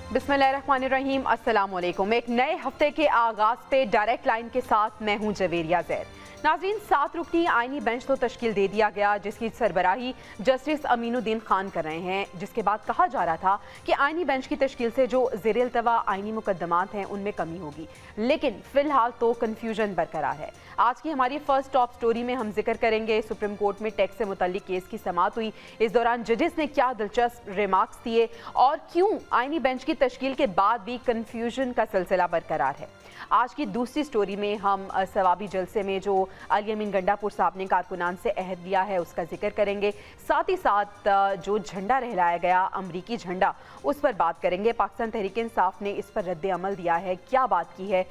बिस्मिल्लाहिर्रहमानिर्रहीम, अस्सलाम वालेकुम। एक नए हफ्ते के आगाज पे डायरेक्ट लाइन के साथ मैं हूं जवेरिया ज़ैद। नाज़रीन, 7 रुकनी आईनी बेंच तो तश्कील दे दिया गया, जिसकी सरबराही जस्टिस अमीनुद्दीन खान कर रहे हैं, जिसके बाद कहा जा रहा था कि आईनी बेंच की तश्कील से जो ज़ेर-ए-इल्तवा आईनी मुकदमात हैं उनमें कमी होगी, लेकिन फिलहाल तो कन्फ्यूजन बरकरार है। आज की हमारी फर्स्ट टॉप स्टोरी में हम जिक्र करेंगे सुप्रीम कोर्ट में टैक्स से मुतल्लिक केस की समाअत हुई। इस दौरान जजेस ने क्या दिलचस्प रिमार्क्स दिए और क्यों आईनी बेंच की तश्कील के बाद भी कन्फ्यूजन का सिलसिला बरकरार है। आज की दूसरी स्टोरी में हम सवाबी जलसे में जो अली अमीन गंडापुर साहब ने कारकुनान से अहद लिया है उसका जिक्र करेंगे। साथ ही साथ जो झंडा लहराया गया अमरीकी झंडा, उस पर बात करेंगे। पाकिस्तान तहरीक इंसाफ ने इस पर रद्द अमल दिया है, क्या बात की है,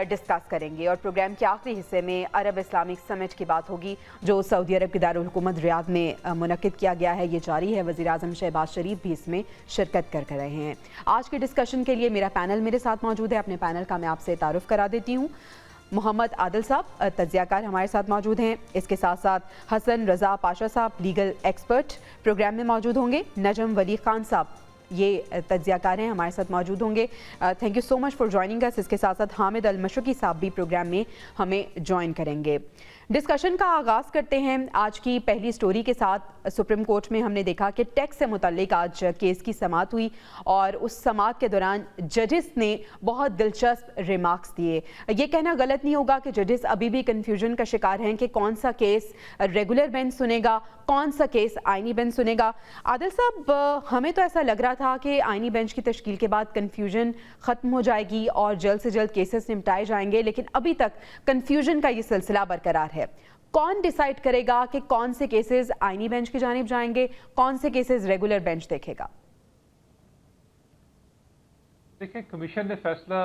डिस्कस करेंगे। और प्रोग्राम के आखिरी हिस्से में अरब इस्लामिक समिट की बात होगी जो सऊदी अरब के दारुल हुकूमत रियाद में मुनक्किद किया गया है। ये जारी है, वज़ीर आज़म शहबाज शरीफ भी इसमें शिरकत कर रहे हैं। आज के डिस्कशन के लिए मेरा पैनल मेरे साथ मौजूद है। अपने पैनल का मैं आपसे तारुफ करा देती हूँ। मोहम्मद आदिल साहब तज्ज़ियाकार हमारे साथ मौजूद हैं। इसके साथ साथ हसन रज़ा पाशा साहब लीगल एक्सपर्ट प्रोग्राम में मौजूद होंगे। नजम वली खान साहब ये तज्ज़ियाकार हैं, हमारे साथ मौजूद होंगे। Thank you so much for joining us. इसके साथ साथ हामिद अल मशरकी साहब भी प्रोग्राम में हमें ज्वाइन करेंगे। डिस्कशन का आगाज़ करते हैं आज की पहली स्टोरी के साथ। सुप्रीम कोर्ट में हमने देखा कि टैक्स से मुतल्लिक आज केस की समाअत हुई और उस समाअत के दौरान जजेस ने बहुत दिलचस्प रिमार्क्स दिए। ये कहना गलत नहीं होगा कि जजेस अभी भी कन्फ्यूजन का शिकार हैं कि कौन सा केस रेगुलर बेंच सुनेगा, कौन सा केस आईनी बेंच सुनेगा। आदिल साहब, हमें तो ऐसा लग रहा था कि आईनी बेंच की तश्कील के बाद कन्फ्यूजन ख़त्म हो जाएगी और जल्द से जल्द केसेस निपटाए जाएंगे, लेकिन अभी तक कन्फ्यूजन का ये सिलसिला बरकरार है। कौन डिसाइड करेगा कि कौन से केसेस आईनी बेंच की जानिब जाएंगे, कौन से केसेस रेगुलर बेंच देखेगा? देखिए, कमीशन ने फैसला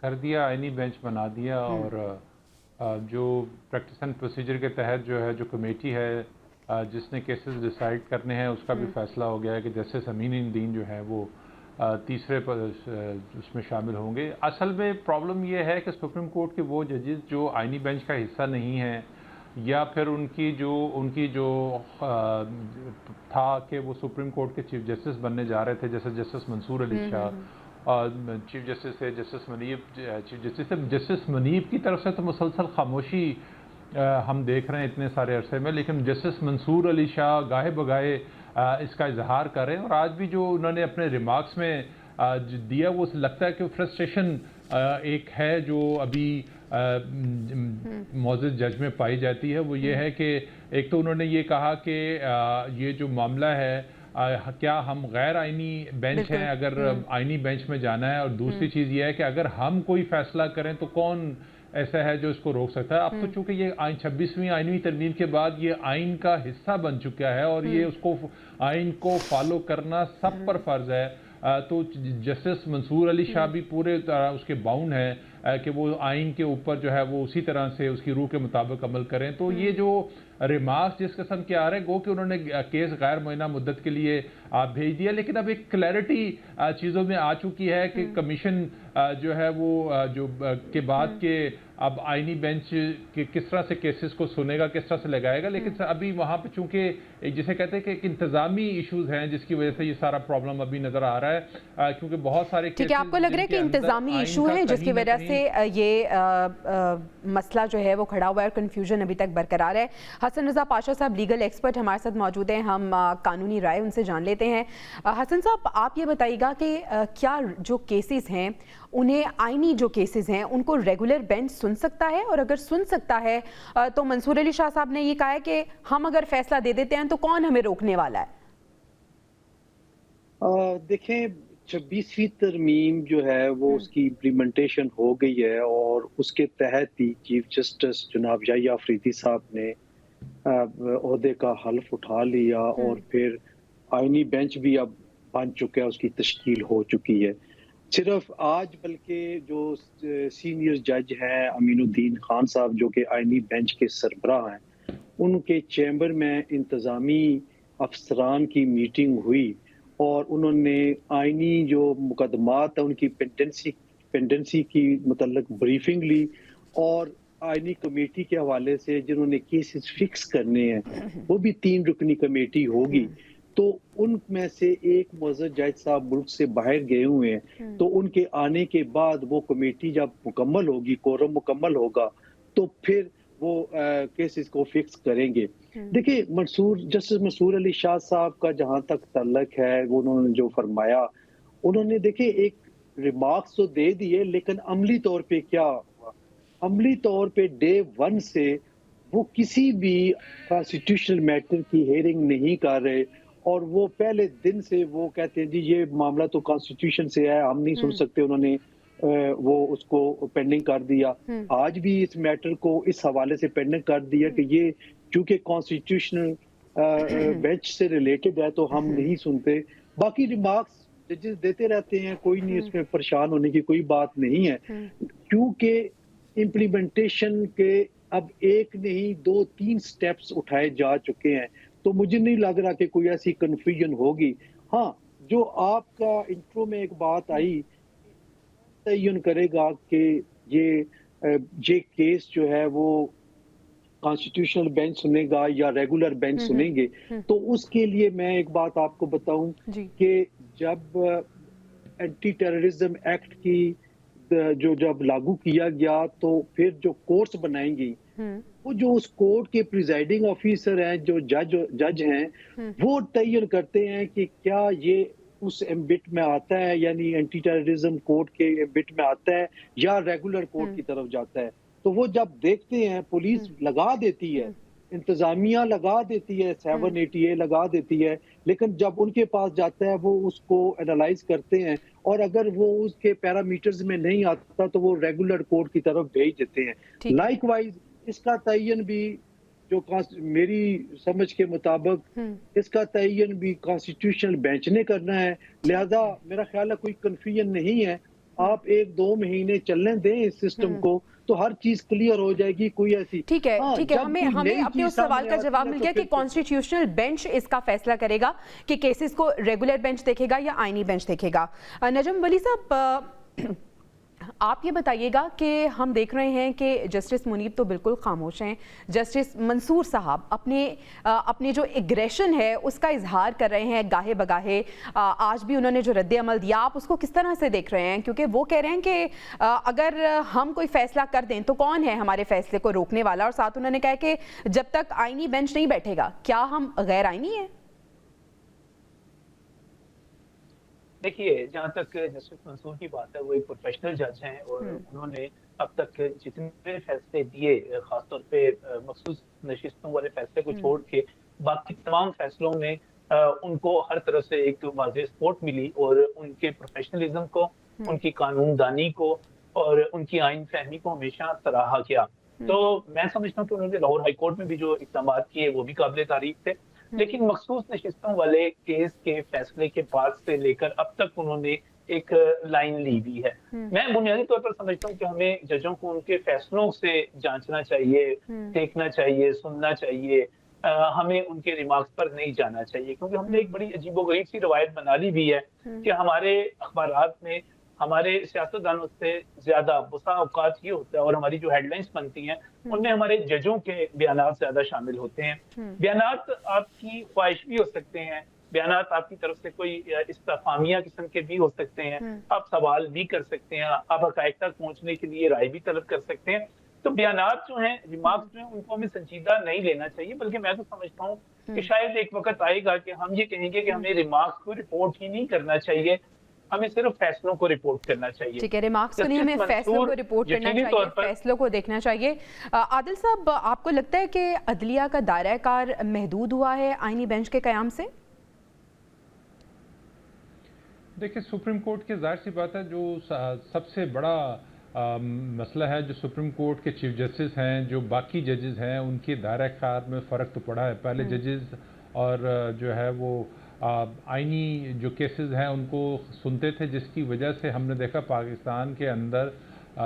कर दिया, आईनी बेंच बना दिया और जो प्रैक्टिस एंड प्रोसीजर के तहत जो है जो कमेटी है जिसने केसेस डिसाइड करने हैं उसका भी फैसला हो गया है कि जस्टिस अमीनुद्दीन जो है वो तीसरे पर उसमें शामिल होंगे। असल में प्रॉब्लम ये है कि सुप्रीम कोर्ट के वो जजेस जो आईनी बेंच का हिस्सा नहीं हैं या फिर उनकी जो था कि वो सुप्रीम कोर्ट के चीफ जस्टिस बनने जा रहे थे, जैसे justice Mansoor Ali Shah chief justice है, जस्टिस मनीब चीफ जस्टिस है। जस्टिस मनीब की तरफ से तो मुसलसल खामोशी हम देख रहे हैं इतने सारे अरसे में, लेकिन जस्टिस मंसूर अली शाह गाहे बगाहे इसका इजहार कर रहे हैं और आज भी जो उन्होंने अपने रिमार्क्स में दिया वो लगता है कि फ्रस्ट्रेशन एक है जो अभी मौजूद जज में पाई जाती है। वो ये है कि एक तो उन्होंने ये कहा कि ये जो मामला है क्या हम गैर आईनी बेंच हैं अगर आईनी बेंच में जाना है, और दूसरी चीज़ ये है कि अगर हम कोई फैसला करें तो कौन ऐसा है जो इसको रोक सकता है। अब तो चूंकि ये 26वीं आईनी तरमीम के बाद ये आइन का हिस्सा बन चुका है और ये उसको आइन को फॉलो करना सब पर फर्ज है। तो जस्टिस मंसूर अली शाह भी पूरे तरह उसके बाउंड है कि वो आइन के ऊपर जो है वो उसी तरह से उसकी रूह के मुताबिक अमल करें। तो ये जो रिमार्क्स जिस किस्म के आ रहे हैं गो कि उन्होंने केस गैर मुअय्यना मुद्दत के लिए भेज दिया, लेकिन अब एक क्लैरिटी चीज़ों में आ चुकी है कि कमीशन जो है वो जो के बाद के अब आईनी बेंच के किस तरह से केसेस को सुनेगा, किस तरह से लगाएगा। लेकिन अभी वहाँ पे चूंकि जिसे कहते हैं कि एक इंतजामी इशूज़ हैं जिसकी वजह से ये सारा प्रॉब्लम अभी नज़र आ रहा है क्योंकि बहुत सारे ठीक है, आपको लग रहा है कि इंतजामी इशू है जिसकी वजह से ये मसला जो है वो खड़ा हुआ है, कन्फ्यूजन अभी तक बरकरार है। हसन रज़ा पाशा साहब लीगल एक्सपर्ट हमारे साथ मौजूद हैं, हम कानूनी राय उनसे जान लेते हैं। हसन साहब, आप ये बताइएगा कि क्या जो केसेस हैं उन्हें आईनी जो केसेस हैं उनको रेगुलर बेंच सुन सकता है, और अगर सुन सकता है तो मंसूर अली शाह साहब ने ये कहा है कि हम अगर फैसला दे देते हैं तो कौन हमें रोकने वाला है? देखें, 26वीं तरमीम जो है वो उसकी इम्प्लीमेंटेशन हो गई है और उसके तहत ही चीफ जस्टिस जनाब याहिया अफरीदी साहब ने ओहदे का हल्फ उठा लिया और फिर आईनी बेंच भी अब बन चुका है, उसकी तश्कील हो चुकी है। सिर्फ आज बल्कि जो सीनियर जज हैं अमीनुद्दीन खान साहब जो कि आईनी बेंच के सरबराह हैं, उनके चैम्बर में इंतज़ामी अफसरान की मीटिंग हुई और उन्होंने आईनी जो मुकदमात है उनकी पेंडेंसी की मतलब ब्रीफिंग ली और आईनी कमेटी के हवाले से जिन्होंने केसेस फिक्स करने हैं वो भी 3 रुकनी कमेटी होगी। तो उनमें से एक मुअज़्ज़ज़ जज साहब मुल्क से बाहर गए हुए हैं, तो उनके आने के बाद वो कमेटी जब मुकम्मल होगी, कोरम मुकम्मल होगा, तो फिर वो केसेस को फिक्स करेंगे। देखिए, जस्टिस मंसूर अली शाह साहब का जहाँ तक तल्लक है, वो उन्होंने जो फरमाया, उन्होंने देखिए एक रिमार्क्स तो दे दिए, लेकिन अमली तौर पे क्या हुआ? अमली तौर पे डे 1 से वो किसी भी कॉन्स्टिट्यूशनल मैटर की हियरिंग नहीं कर रहे, और वो पहले दिन से वो कहते हैं जी ये मामला तो कॉन्स्टिट्यूशन से है, हम नहीं सुन सकते, उन्होंने वो उसको पेंडिंग कर दिया। आज भी इस मैटर को इस हवाले से पेंडिंग कर दिया कि ये चूंकि कॉन्स्टिट्यूशनल बेंच से रिलेटेड है तो हम नहीं सुनते। बाकी रिमार्क्स जजेस देते रहते हैं, कोई नहीं, इसमें परेशान होने की कोई बात नहीं है, क्योंकि इम्प्लीमेंटेशन के अब एक नहीं 2-3 स्टेप्स उठाए जा चुके हैं, तो मुझे नहीं लग रहा कि कोई ऐसी कन्फ्यूजन होगी। हाँ, जो आपका इंट्रो में एक बात आई, तयन करेगा कि ये केस जो है वो कॉन्स्टिट्यूशनल बेंच सुनेगा या रेगुलर बेंच सुनेंगे, तो उसके लिए मैं एक बात आपको बताऊं कि जब एंटी टेररिज्म एक्ट की जब लागू किया गया, तो फिर जो कोर्ट्स बनाएंगी, वो जो उस कोर्ट के प्रिजाइडिंग ऑफिसर हैं, जो जज हैं, वो तयन करते हैं कि क्या ये उस एम्बिट में आता है, यानी एंटी टेररिज्म कोर्ट के एम्बिट में आता है या रेगुलर कोर्ट की तरफ जाता है। तो वो जब देखते हैं, पुलिस लगा देती है, इंतजामिया लगा देती है, 780A लगा देती है, लेकिन जब उनके पास जाता है वो उसको एनालाइज करते हैं, और अगर वो उसके पैरामीटर्स में नहीं आता तो वो रेगुलर कोर्ट की तरफ भेज देते हैं। लाइकवाइज इसका तयन भी जो मेरी समझ के मुताबिक इसका तयन भी कॉन्स्टिट्यूशनल बेंच ने करना है, लिहाजा मेरा ख्याल है कोई कंफ्यूजन नहीं है। आप 1-2 महीने चलने दें इस सिस्टम को, तो हर चीज क्लियर हो जाएगी। कोई ऐसी ठीक है, हमें अपने उस सवाल का जवाब मिल गया कि कॉन्स्टिट्यूशनल बेंच इसका फैसला करेगा कि केसेस को रेगुलर बेंच देखेगा या आईनी बेंच देखेगा। नजम वली साहब, आप ये बताइएगा कि हम देख रहे हैं कि जस्टिस मुनीब तो बिल्कुल खामोश हैं, जस्टिस मंसूर साहब अपने जो एग्रेशन है उसका इजहार कर रहे हैं गाहे बगाहे। आज भी उन्होंने जो रद्द अमल दिया, आप उसको किस तरह से देख रहे हैं? क्योंकि वो कह रहे हैं कि अगर हम कोई फैसला कर दें तो कौन है हमारे फैसले को रोकने वाला, और साथ उन्होंने कहा कि जब तक आईनी बेंच नहीं बैठेगा, क्या हम गैर आईनी है? देखिए, जहाँ तक जस्टिस मंसूर की बात है, वो एक प्रोफेशनल जज हैं और उन्होंने अब तक जितने फैसले दिए, खासतौर पे मखसूस नशिस्तों वाले फैसले को छोड़ के बाकी तमाम फैसलों में उनको हर तरह से एक वाज़ेह सपोर्ट मिली, और उनके प्रोफेशनलिज्म को, उनकी कानूनदानी को और उनकी आइन फहमी को हमेशा सराहा किया। तो मैं समझता हूँ कि उन्होंने लाहौर हाई कोर्ट में भी जो इक़दाम किए वो भी काबिल तारीफ थे, लेकिन मखसूस नशिस्तों वाले केस के फैसले के बाद से लेकर अब तक उन्होंने एक लाइन ली हुई है। मैं बुनियादी तौर पर समझता हूँ कि हमें जजों को उनके फैसलों से जांचना चाहिए, देखना चाहिए, सुनना चाहिए, हमें उनके रिमार्क्स पर नहीं जाना चाहिए, क्योंकि हमने एक बड़ी अजीबोगरीब सी रवायत बना ली हुई है कि हमारे अखबारात में हमारे सियासतदानों से ज्यादा बसा औकात ये होता है, और हमारी जो हेडलाइंस बनती हैं उनमें हमारे जजों के बयानात ज्यादा शामिल होते हैं। बयानात आपकी ख्वाहिश भी हो सकते हैं, बयानात आपकी तरफ से कोई इस्तेफामिया किस्म के भी हो सकते हैं, आप सवाल भी कर सकते हैं, आप हक़ाइक़ तक पहुंचने के लिए राय भी तलब कर सकते हैं। तो बयानात जो हैं, रिमार्क्स जो हैं, उनको हमें संजीदा नहीं लेना चाहिए, बल्कि मैं तो समझता हूँ कि शायद एक वक्त आएगा कि हम ये कहेंगे कि हमें रिमार्क्स को रिपोर्ट ही नहीं करना चाहिए, हमें सिर्फ फैसलों को रिपोर्ट करना चाहिए। ठीक है, रिमार्क्स को नहीं, हमें फैसलों को रिपोर्ट करना चाहिए, फैसलों को देखना चाहिए। आदिल साहब, आपको लगता है कि अदलिया का दायरा कार महदूद हुआ है आईनी बेंच के क़याम से? देखिए, सुप्रीम कोर्ट की जाहिर सी बात है, जो सबसे बड़ा मसला है, जो सुप्रीम कोर्ट के चीफ जस्टिस हैं, जो बाकी जजेस हैं, उनके दायरा कार में फ़र्क तो पड़ा है। पहले जजेस और जो है वो आईनी जो केसेस हैं उनको सुनते थे, जिसकी वजह से हमने देखा पाकिस्तान के अंदर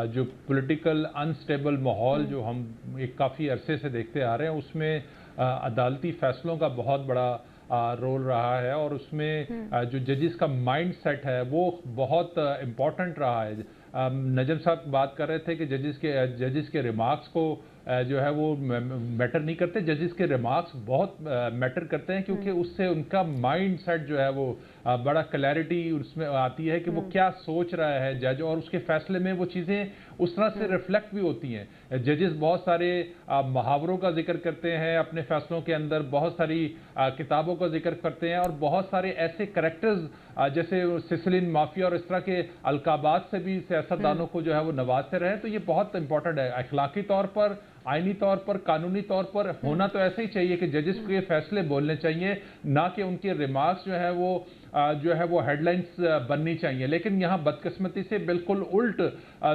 जो पॉलिटिकल अनस्टेबल माहौल जो हम एक काफ़ी अरसे से देखते आ रहे हैं, उसमें अदालती फ़ैसलों का बहुत बड़ा रोल रहा है, और उसमें जो जजेस का माइंड सेट है वो बहुत इम्पॉर्टेंट रहा है। नजम साहब बात कर रहे थे कि जजेस के रिमार्क्स को जो है वो मैटर नहीं करते। जजेस के रिमार्क्स बहुत मैटर करते हैं, क्योंकि उससे उनका माइंड सेट जो है वो बड़ा क्लैरिटी उसमें आती है कि वो क्या सोच रहा है जज, और उसके फैसले में वो चीज़ें उस तरह से रिफ्लेक्ट भी होती हैं। जजेस बहुत सारे मुहावरों का जिक्र करते हैं अपने फैसलों के अंदर, बहुत सारी किताबों का जिक्र करते हैं, और बहुत सारे ऐसे करेक्टर्स जैसे सिसिलियन माफिया और इस तरह के अलकाबात से भी सियासतदानों को जो है वो नवाजते रहे। तो ये बहुत इंपॉर्टेंट है अखलाकी तौर पर, आईनी तौर पर, कानूनी तौर पर होना तो ऐसे ही चाहिए कि जजेस के फैसले बोलने चाहिए, ना कि उनके रिमार्क्स जो है वो हेडलाइंस बननी चाहिए। लेकिन यहाँ बदकिस्मती से बिल्कुल उल्ट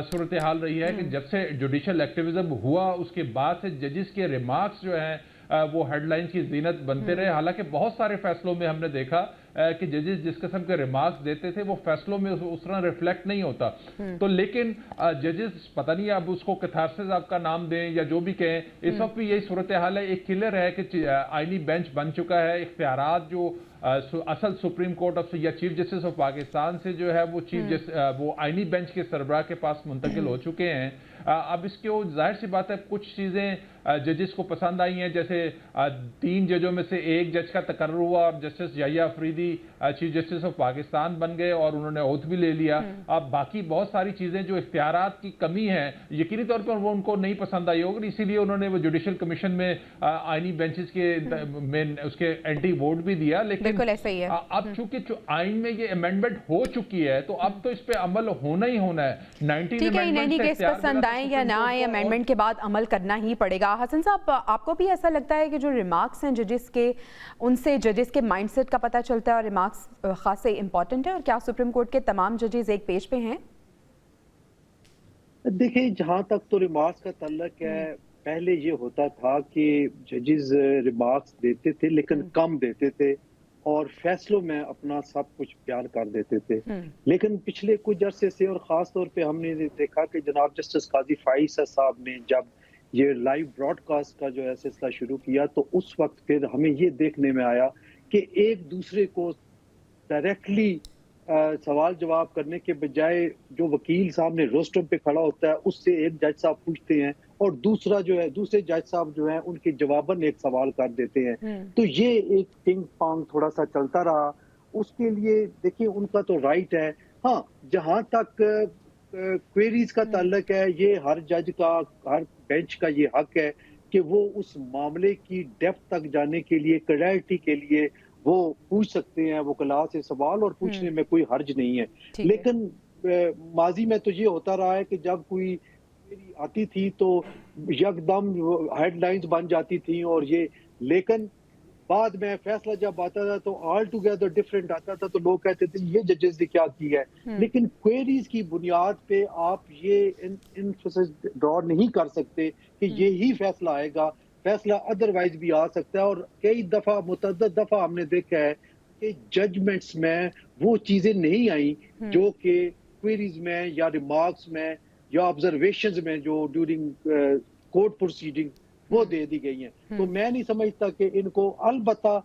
सूरत हाल रही है कि जब से जुडिशल एक्टिविज्म हुआ उसके बाद से जजेस के रिमार्क्स जो हैं वो हेडलाइंस की जीनत बनते रहे। हालांकि बहुत सारे फैसलों में हमने देखा कि जजेस जिस किस्म के रिमार्क्स देते थे वो फैसलों में उस तरह रिफ्लेक्ट नहीं होता। तो लेकिन जजेस पता नहीं अब उसको कैथारसिस आपका नाम दें या जो भी कहें, इस वक्त भी यही सूरत हाल है। एक क्लियर है कि आईनी बेंच बन चुका है, इख्तियारात जो असल सुप्रीम कोर्ट ऑफ या चीफ जस्टिस ऑफ पाकिस्तान से जो है वो वो आईनी बेंच के सरबराह के पास मुंतकिल हो चुके हैं। अब इसके जाहिर सी बात है कुछ चीज़ें जजेस को पसंद आई हैं, जैसे 3 जजों में से एक जज का तकर्रुर हुआ और justice Yahya Afridi chief justice of Pakistan बन गए और उन्होंने ओथ भी ले लिया। अब बाकी बहुत सारी चीज़ें जो इख्तियारात की कमी है यकीनी तौर पर वो उनको नहीं पसंद आई होगी, इसीलिए उन्होंने वो जुडिशल कमीशन में आईनी बेंचेस के में उसके एंटी वोट भी दिया। लेकिन बिल्कुल ऐसा ही है। अब चूंकि आइन में ये अमेंडमेंट हो चुकी है तो अब तो इस पे अमल होना ही होना है। 19 ठीक है, इन एनी केस पसंद आए या ना आए, अमेंडमेंट के बाद अमल करना ही पड़ेगा। हसन साहब, आपको भी ऐसा लगता है कि जो रिमार्क्स हैं जजेस के, उनसे जजेस के माइंडसेट का पता चलता है और रिमार्क्स खास से इंपॉर्टेंट है, और क्या सुप्रीम कोर्ट के तमाम जजेस एक पेज पे हैं? देखिए, जहां तक तो रिमार्क्स का तल्लक है, पहले ये होता था कि जजेस रिमार्क्स देते थे लेकिन कम देते थे और फैसलों में अपना सब कुछ बयान कर देते थे। लेकिन पिछले कुछ अरसे से और खास तौर पे हमने देखा कि जनाब जस्टिस काजी फाइज साहब ने जब ये लाइव ब्रॉडकास्ट का जो है सिलसिला शुरू किया तो उस वक्त फिर हमें ये देखने में आया कि एक दूसरे को डायरेक्टली सवाल जवाब करने के बजाय जो वकील सामने रोस्टम पे खड़ा होता है उससे एक जज साहब पूछते हैं और दूसरे जज साहब जो है उनके जवाबन एक सवाल कर देते हैं। तो ये एक पिंग पोंग थोड़ा सा चलता रहा। उसके लिए देखिए उनका तो राइट है। हाँ, जहां तक क्वेरीज का ताल्लुक है, ये हर जज का, हर बेंच का ये हक है कि वो उस मामले की डेप्थ तक जाने के लिए, क्लैरिटी के लिए वो पूछ सकते हैं वकला से सवाल, और पूछने में कोई हर्ज नहीं है। लेकिन माजी में तो ये होता रहा है कि जब कोई आती थी तो यकदम हेडलाइंस बन जाती थी और ये, लेकिन बाद में फैसला जब आता था तो ऑल टुगेदर डिफरेंट आता था, तो लोग कहते थे ये जजेस ने क्या किया है। लेकिन क्वेरीज की बुनियाद पे आप ये इन्फोसिस ड्रॉ नहीं कर सकते कि ये ही फैसला आएगा। फैसला अदरवाइज भी आ सकता है, और कई दफा, मुतअद्दिद दफा हमने देखा है कि जजमेंट्स में वो चीजें नहीं आई जो कि क्वेरीज में या रिमार्क्स में या ऑब्जर्वेशंस में जो ड्यूरिंग कोर्ट प्रोसीडिंग वो दे दी गई हैं। तो मैं नहीं समझता कि इनको, अलबत्ता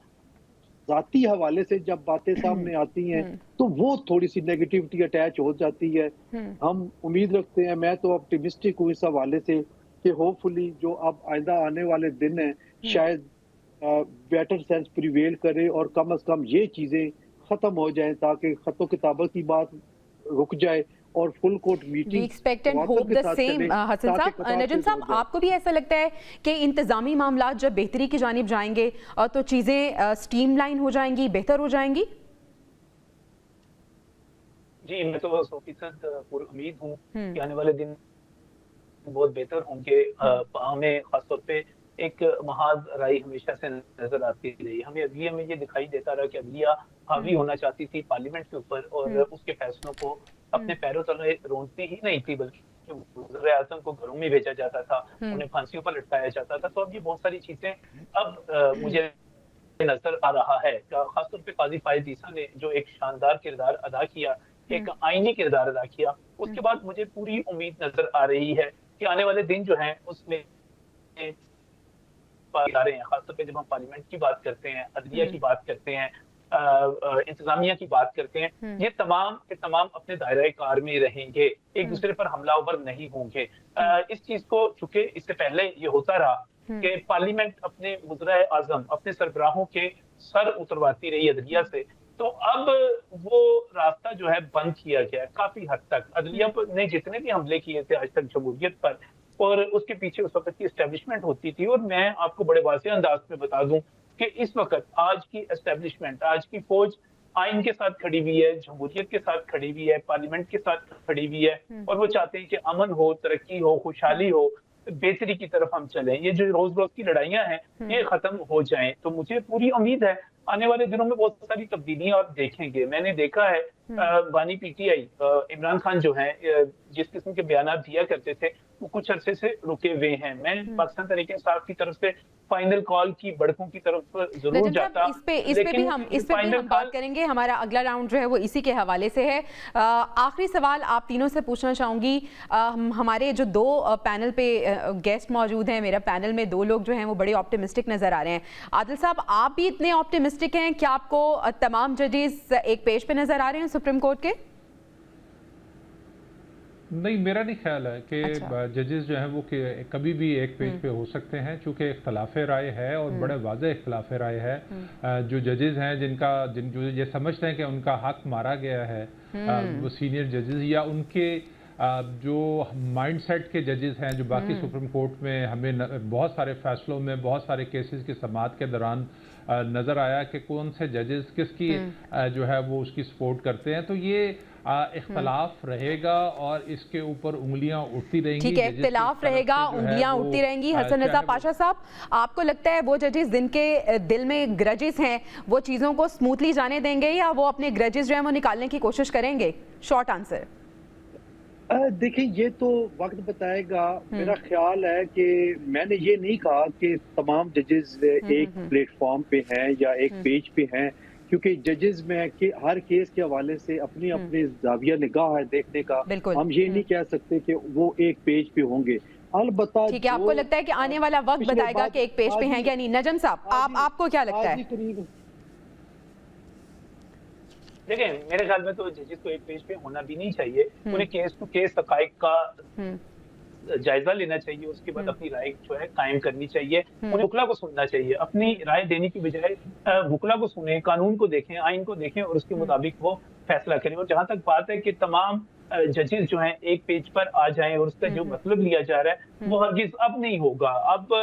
जाती हवाले से जब बातें सामने आती हैं तो वो थोड़ी सी नेगेटिविटी अटैच हो जाती है। हम उम्मीद रखते हैं, मैं तो ऑप्टिमिस्टिक हूँ इस हवाले से कि होपफुली जो अब आइंदा आने वाले दिन हैं शायद बेटर सेंस प्रिवेल करे और कम से कम ये चीजें खत्म हो जाएं ताकि खतो किताबत की बात रुक जाए और full court meeting. We expect and hope the same, Hasan साहब। नजम साहब, आपको भी ऐसा लगता है कि इंतजामी मामलात जब बेहतरी की जानिब जाएंगे तो चीजें स्ट्रीमलाइन हो जाएंगी, बेहतर हो जाएंगी? जी, मैं तो 100% पूरी उम्मीद हूँ कि आने वाले दिन बहुत बेहतर होंगे। हमें खासतौर पे एक महाज राय हमेशा से नजर आती रही। हमें ये दिखाई देता रहा कि अदलिया हावी होना चाहती थी पार्लियामेंट के ऊपर और उसके फैसलों को अपने पैरों तले रोंदती ही नहीं थी, बल्कि वज़ीर आज़म को घरों में भेजा जाता था, उन्हें फांसियों पर लटकाया जाता था। तो अब ये बहुत सारी चीजें अब मुझे नजर आ रहा है। खासतौर पे काजी फाइज ईसा ने जो एक शानदार किरदार अदा किया, एक आईनी किरदार अदा किया, उसके बाद मुझे पूरी उम्मीद नजर आ रही है कि आने वाले दिन जो हैं उसमें खासतौर पे जब हम पार्लियामेंट की बात करते हैं, अदलिया की बात करते हैं, इंतजामिया की बात करते हैं, ये तमाम के तमाम अपने दायरे कार में रहेंगे, एक दूसरे पर हमलावर नहीं होंगे। इस चीज को चूंकि इससे पहले ये होता रहा कि पार्लियामेंट अपने वज़ीर आज़म, अपने सरबराहों के सर उतरवाती रही अदलिया से, तो अब वो रास्ता जो है बंद किया गया है काफी हद तक। अदलिया ने जितने भी हमले किए थे आज तक जमहूरियत पर, और उसके पीछे उस वक्त की एस्टेब्लिशमेंट होती थी। और मैं आपको बड़े वाज़ेह अंदाज में बता दूं कि इस वक्त आज की एस्टेब्लिशमेंट, आज की फौज आइन के साथ खड़ी हुई है, जमहूरियत के साथ खड़ी हुई है, पार्लियामेंट के साथ खड़ी हुई है, और वो चाहते हैं कि अमन हो, तरक्की हो, खुशहाली हो, बेहतरी की तरफ हम चलें। ये जो रोज रोज की लड़ाइयां हैं ये खत्म हो जाएं। तो मुझे पूरी उम्मीद है आने वाले दिनों में बहुत सारी तब्दीलियां आप देखेंगे। मैंने देखा है बानी पीटीआई इमरान खान जो है जिस किस्म के बयान दिया करते थे वो कुछ अरसे से रुके हुए हैं। मैं पाकिस्तान तहरीक इंसाफ की तरफ से फाइनल कॉल की बड़कों की तरफ जरूर जाता। इस पे भी हम बात करेंगे। हमारा अगला राउंड जो है वो इसी के हवाले से है। आखिरी सवाल आप तीनों से पूछना चाहूंगी। हमारे जो दो पैनल पे गेस्ट मौजूद हैं, मेरा पैनल में दो लोग जो हैं वो बड़े ऑप्टिमिस्टिक नजर आ रहे हैं। आदिल साहब, आप भी इतने ऑप्टिमिस्टिक हैं? क्या आपको तमाम जजेस एक पेज पे नजर आ रहे हैं सुप्रीम कोर्ट के? नहीं, मेरा नहीं ख्याल है कि जजेस जो हैं वो कभी भी एक पेज पे हो सकते हैं, चूंकि इख्तलाफ राय है और बड़े वाज़ेह इख्तलाफ राय है। जो जजेस हैं जो ये समझते हैं कि उनका हक मारा गया है, वो सीनियर जजेस या उनके जो माइंडसेट के जजेस हैं, जो बाकी सुप्रीम कोर्ट में हमें बहुत सारे फैसलों में, बहुत सारे केसेस की समाअत के दौरान नज़र आया कि कौन से जजेस किसकी जो है वो उसकी सपोर्ट करते हैं। तो ये इख्तलाफ रहेगा और इसके ऊपर उंगलियां उठती रहेंगी। ठीक है, इख्तलाफ रहेगा, उंगलियां उठती रहेंगी। हसन रजा पाशा साहब, आपको लगता है वो जजेस जिनके दिल में ग्रजेस हैं वो चीज़ों को स्मूथली जाने देंगे या वो अपने ग्रजेस जो है वो निकालने की कोशिश करेंगे? Short answer. देखिए, ये तो वक्त बताएगा। मेरा ख्याल है कि मैंने ये नहीं कहा कि तमाम जजेस एक प्लेटफॉर्म पे हैं या एक पेज पे हैं, क्योंकि जजेस में कि हर केस के हवाले से अपनी अपनी जाविया निगाह है देखने का। हम ये नहीं कह सकते कि वो एक पेज पे होंगे। अलबत्ता ठीक है, आपको लगता है कि आने वाला वक्त बताएगा कि एक पेज पे हैं या नहीं? नजम साहब, आपको क्या लगता है? देखिए, मेरे ख्याल में तो जजेस को एक पेज पे होना भी नहीं चाहिए। उन्हें केस टू केस हकाइक का जायजा लेना चाहिए, उसके बाद अपनी राय जो है कायम करनी चाहिए। उन्हें वुकला को सुनना चाहिए, अपनी राय देने की बजाय वुकला को सुने, कानून को देखें, आइन को देखें और उसके मुताबिक वो फैसला करें। और जहां तक बात है कि तमाम जजेस जो हैं एक पेज पर आ जाएं और उसका जो मतलब लिया जा रहा है वो हरगिज अब नहीं होगा। अब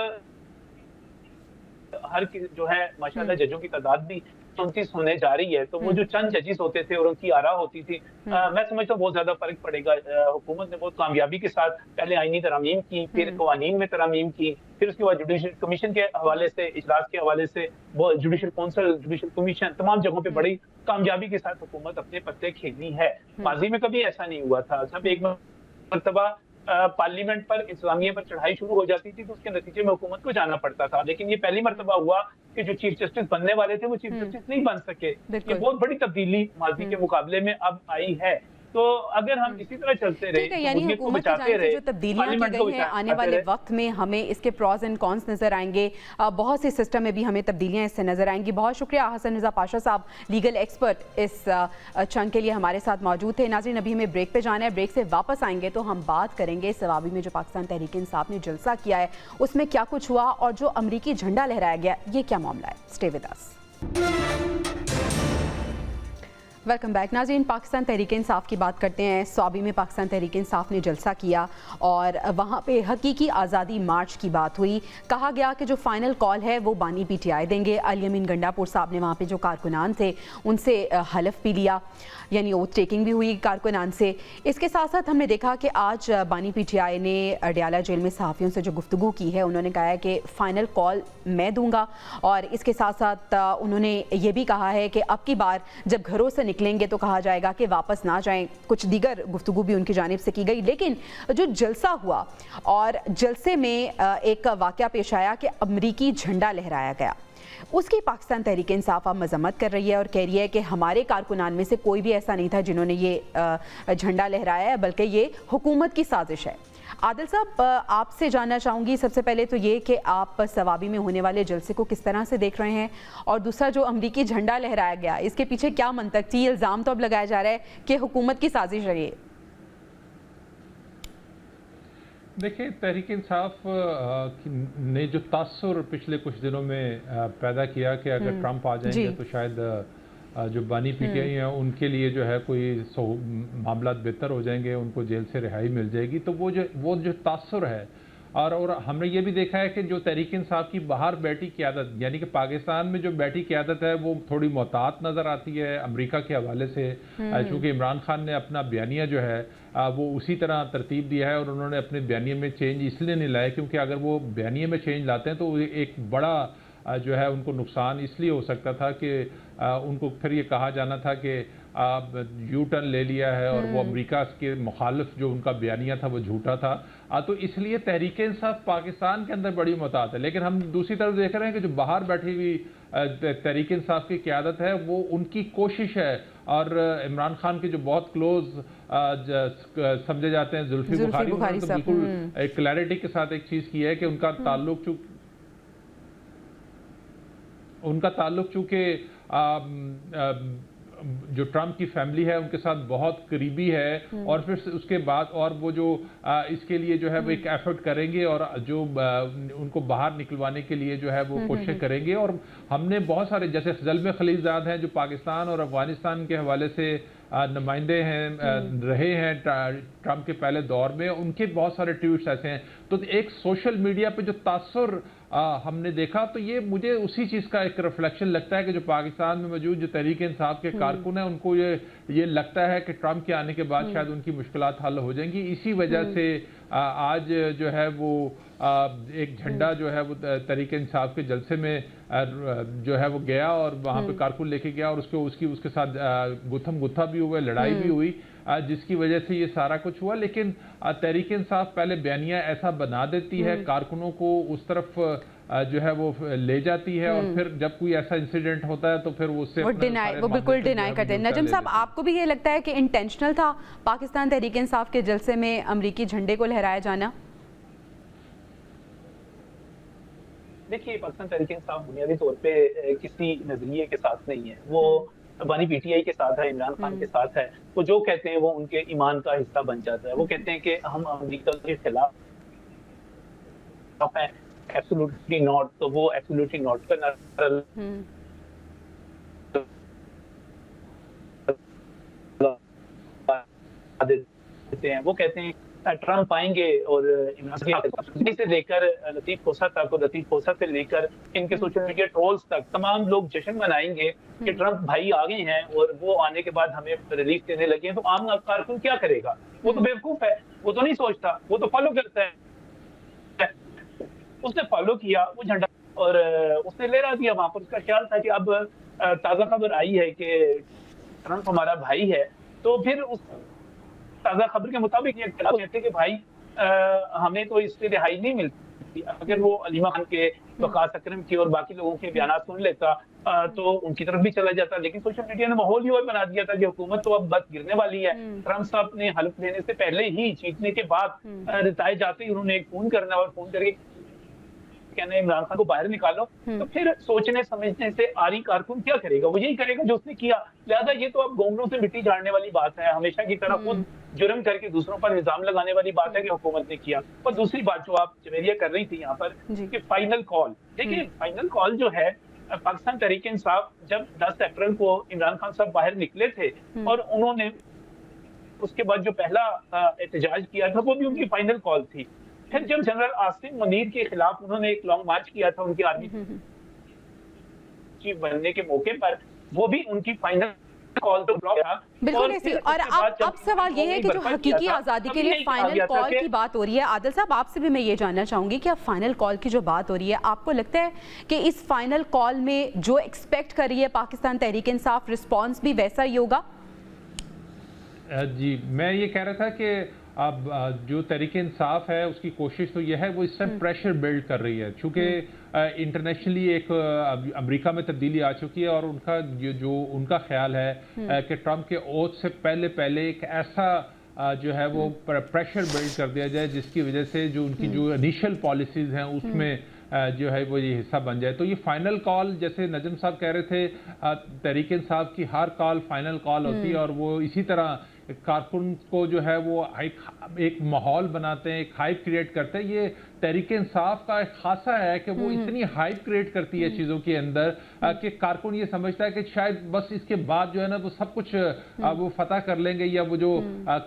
हर जो है माशाल्लाह जजों की तादाद भी 34 होने जा रही है, तो वो जो चंद जजेस होते थे और उनकी आरा होती थी, मैं समझता हूँ बहुत ज्यादा फर्क पड़ेगा। हुकूमत ने बहुत कामयाबी के साथ पहले आईनी तरमीम की, फिर कवानीन में तरमीम की, फिर उसके बाद जुडिशल कमीशन के हवाले से, इजलास के हवाले से, वो जुडिशल काउंसिल, जुडिशल कमीशन, तमाम जगहों पे बड़ी कामयाबी के साथ हुकूमत अपने पत्ते खेली है। माजी में कभी ऐसा नहीं हुआ था। जब एक मरतबा पार्लियामेंट पर, इंतजामिया पर चढ़ाई शुरू हो जाती थी तो उसके नतीजे में हुकूमत को जाना पड़ता था, लेकिन ये पहली मरतबा हुआ कि जो चीफ जस्टिस बनने वाले थे वो चीफ जस्टिस नहीं बन सके। ये बहुत बड़ी तब्दीली माजी के मुकाबले में अब आई है। तो अगर हम इसी तरह चलते रहे, यानी हुकूमत की जानिब से जो तब्दीलियां की गई हैं, आने वाले वक्त में हमें इसके प्रॉज एंड कॉन्स नजर आएंगे। बहुत से सिस्टम में भी हमें तब्दीलियां इससे नजर आएंगी। बहुत शुक्रिया हसन रजा पाशा साहब, लीगल एक्सपर्ट, इस चंग के लिए हमारे साथ मौजूद थे। नाज़रीन, अभी हमें ब्रेक पे जाना है। ब्रेक से वापस आएंगे तो हम बात करेंगे सवाबी में जो पाकिस्तान तहरीक इंसाफ ने जलसा किया है उसमें क्या कुछ हुआ और जो अमरीकी झंडा लहराया गया ये क्या मामला है। Stay with us. Welcome back. नाज़रीन, पाकिस्तान तहरीक इंसाफ की बात करते हैं। स्वाबी में पाकिस्तान तहरीक इंसाफ ने जलसा किया और वहाँ पे हकीकी आज़ादी मार्च की बात हुई। कहा गया कि जो फाइनल कॉल है वो बानी पीटीआई देंगे। अली अमीन गंडापुर साहब ने वहाँ पे जो कारकुनान थे उनसे हलफ भी लिया, यानी ओथ टेकिंग भी हुई कारकुनान से। इसके साथ साथ हमने देखा कि आज बानी पीटीआई ने अडयाला जेल में सहाफ़ियों से जो गुफ्तगू की है, उन्होंने कहा है कि फ़ाइनल कॉल मैं दूंगा। और इसके साथ साथ उन्होंने ये भी कहा है कि अब की बार जब घरों से निकलेंगे तो कहा जाएगा कि वापस ना जाएं। कुछ दीगर गुफ्तगू भी उनकी जानिब से की गई। लेकिन जो जलसा हुआ और जलसे में एक वाक़या पेश आया कि अमरीकी झंडा लहराया गया, उसकी पाकिस्तान तहरीक इंसाफ अब मजम्मत कर रही है और कह रही है कि हमारे कारकुनान में से कोई भी ऐसा नहीं था जिन्होंने ये झंडा लहराया है, बल्कि ये हुकूमत की साजिश है। आदिल साहब, आपसे जानना चाहूँगी सबसे पहले तो ये कि आप सवाबी में होने वाले जलसे को किस तरह से देख रहे हैं, और दूसरा जो अमरीकी झंडा लहराया गया इसके पीछे क्या मंतक थी? इल्ज़ाम तो अब लगाया जा रहा है कि हुकूमत की साजिश है ये। देखिए, तहरीक इंसाफ ने जो तासुर पिछले कुछ दिनों में पैदा किया कि अगर ट्रंप आ जाएंगे तो शायद जो बानी पीटीआई हैं उनके लिए जो है कोई मामला बेहतर हो जाएंगे, उनको जेल से रिहाई मिल जाएगी, तो वो जो तासुर है। और हमने ये भी देखा है कि जो तहरीक इंसाफ की बाहर बैठी क़यादत, यानी कि पाकिस्तान में जो बैठी क़यादत है, वो थोड़ी मोहतात नज़र आती है अमेरिका के हवाले से, चूँकि इमरान खान ने अपना बयानिया जो है वो उसी तरह तरतीब दिया है, और उन्होंने अपने बयानिए में चेंज इसलिए नहीं लाया क्योंकि अगर वो बयानिए में चेंज लाते हैं तो एक बड़ा जो है उनको नुकसान इसलिए हो सकता था कि उनको फिर ये कहा जाना था कि यू टर्न ले लिया है और वो अमेरिका के मुखालिफ जो उनका बयानिया था वो झूठा था। तो इसलिए तहरीक इंसाफ पाकिस्तान के अंदर बड़ी मुताद है, लेकिन हम दूसरी तरफ देख रहे हैं कि जो बाहर बैठी हुई तहरीक इंसाफ की क़यादत है वो उनकी कोशिश है, और इमरान खान के जो बहुत क्लोज समझे जाते हैं जुल्फी बुखारी, उन्होंने तो बिल्कुल एक क्लैरिटी के साथ एक चीज़ की है कि उनका ताल्लुक चूँकि जो ट्रंप की फैमिली है उनके साथ बहुत करीबी है, और फिर उसके बाद और वो जो इसके लिए जो है वो एक एफर्ट करेंगे और जो उनको बाहर निकलवाने के लिए जो है वो कोशिश करेंगे। और हमने बहुत सारे जैसे ज़ल्मे खलीलज़ाद हैं जो पाकिस्तान और अफगानिस्तान के हवाले से नुमाइंदे हैं रहे हैं ट्रंप के पहले दौर में, उनके बहुत सारे ट्वीट्स ऐसे हैं। तो एक सोशल मीडिया पे जो तासुर हमने देखा, तो ये मुझे उसी चीज़ का एक रिफ्लेक्शन लगता है कि जो पाकिस्तान में मौजूद जो तहरीक इंसाफ के कारकुन हैं उनको ये लगता है कि ट्रंप के आने के बाद शायद उनकी मुश्किलात हल हो जाएंगी। इसी वजह से आज जो है वो एक झंडा जो है वो तहरीक इंसाफ के जलसे में जो है वो गया और वहाँ पे कारकुन लेके गया, और उसके साथ गुत्था भी हुआ, लड़ाई भी हुई, जिसकी वजह से ये सारा कुछ हुआ। लेकिन तहरीक इंसाफ पहले बयानिया ऐसा बना देती है, कारकुनों को उस तरफ जो है वो ले जाती है, और फिर जब कोई ऐसा इंसिडेंट होता है तो फिर वो बिल्कुल डिनाई करते हैं। नजम साहब, आपको भी ये लगता है कि इंटेंशनल था पाकिस्तान तहरीक इंसाफ के जलसे में अमरीकी झंडे को लहराया जाना? देखिए, पाकिस्तान तहरीक इंसाफ बुनियादी तौर पे किसी नजरिए के साथ नहीं है, वो बानी पीटीआई के साथ है, इमरान खान के साथ है। वो जो कहते हैं वो उनके ईमान का हिस्सा बन जाता है। वो कहते हैं कि हम अमेरिका के खिलाफ हैं, एब्सोल्युटली नॉट, तो वो एब्सोल्युटली नॉट का नारा देते हैं। वो कहते हैं ट्रंप आएंगे और इमरान से लेकर लतीफ खोसा तक और लतीफ खोसा से लेकर इनके सोशल मीडिया ट्रोल्स तक तमाम लोग जश्न मनाएंगे कि ट्रंप भाई आ गए हैं और वो आने के बाद हमें रिलीफ देने लगे हैं। तो आम कारकुन क्या करेगा? वो तो बेवकूफ है, वो तो नहीं सोचता, वो तो फॉलो करता है। उसने फॉलो किया वो झंडा और उसने लहरा दिया वहां पर। उसका ख्याल था कि अब ताज़ा खबर आई है कि ट्रंप हमारा भाई है, तो फिर उस ताज़ा खबर के मुताबिक ये कहते कि भाई हमें तो इससे रिहाई नहीं मिलती। अगर वो अलीमा खान के, वकास अकरम की और बाकी लोगों के बयान सुन लेता तो उनकी तरफ भी चला जाता। लेकिन सोशल मीडिया ने माहौल ही और बना दिया था कि हुकूमत तो अब बस गिरने वाली है। ट्रंप साहब ने हल्फ लेने से पहले ही, जीतने के बाद रिताए जाते ही उन्होंने एक फोन करना और फोन करके कहना इमरान खान को बाहर निकालो। तो फिर सोचने समझने से आरी कारकुन क्या करेगा? वो यही करेगा जो उसने किया। लिहाजा ये तो अब गोंगलों से मिट्टी झाड़ने वाली बात है, हमेशा की तरह खुद जुर्म करके दूसरों पर इल्जाम लगाने वाली बात है कि हुकूमत ने किया। और दूसरी बात जो आप जवेरिया कर रही थी यहाँ पर कि फाइनल कॉल, देखिए फाइनल कॉल जो है पाकिस्तान तहरीक इंसाफ जब 10 अप्रैल को इमरान खान साहब बाहर निकले थे और उन्होंने उसके बाद जो पहला एहतजाज किया था वो भी उनकी फाइनल कॉल थी। फिर जब जनरल आसिम मुनीर के खिलाफ उन्होंने एक लॉन्ग मार्च किया था उनकी आर्मी चीफ बनने के मौके पर, वो भी उनकी फाइनल कॉल तो ब्लॉक था। बिल्कुल ऐसी। और अब सवाल ये है कि जो हकीकी आज़ादी के लिए फाइनल कॉल की बात हो रही है, आदिल साहब आपसे भी मैं ये जानना चाहूंगी कि अब फाइनल कॉल की जो बात हो रही है, आपको लगता है कि इस फाइनल कॉल में जो एक्सपेक्ट कर रही है पाकिस्तान तहरीक इंसाफ, रिस्पॉन्स भी वैसा ही होगा? जी, मैं ये कह रहा था कि अब जो तहरीक इंसाफ है उसकी कोशिश तो यह है वो इस समय प्रेशर बिल्ड कर रही है, चूँकि इंटरनेशनली एक अमेरिका में तब्दीली आ चुकी है और उनका जो उनका ख्याल है कि ट्रंप के ओथ से पहले एक ऐसा जो है वो प्रेशर बिल्ड कर दिया जाए, जिसकी वजह से जो उनकी जो इनिशियल पॉलिसीज़ हैं उसमें जो है वो ये हिस्सा बन जाए। तो ये फाइनल कॉल, जैसे नजम साहब कह रहे थे, तहरीक इंसाफ की हर कॉल फाइनल कॉल होती है, और वो इसी तरह कारकुन को जो है वो एक माहौल बनाते हैं, एक हाइप क्रिएट करते हैं। ये तहरीक इंसाफ का एक खासा है कि वो इतनी हाइप क्रिएट करती है चीज़ों के अंदर कि कारकुन ये समझता है कि शायद बस इसके बाद जो है ना वो सब कुछ वो फतह कर लेंगे, या वो जो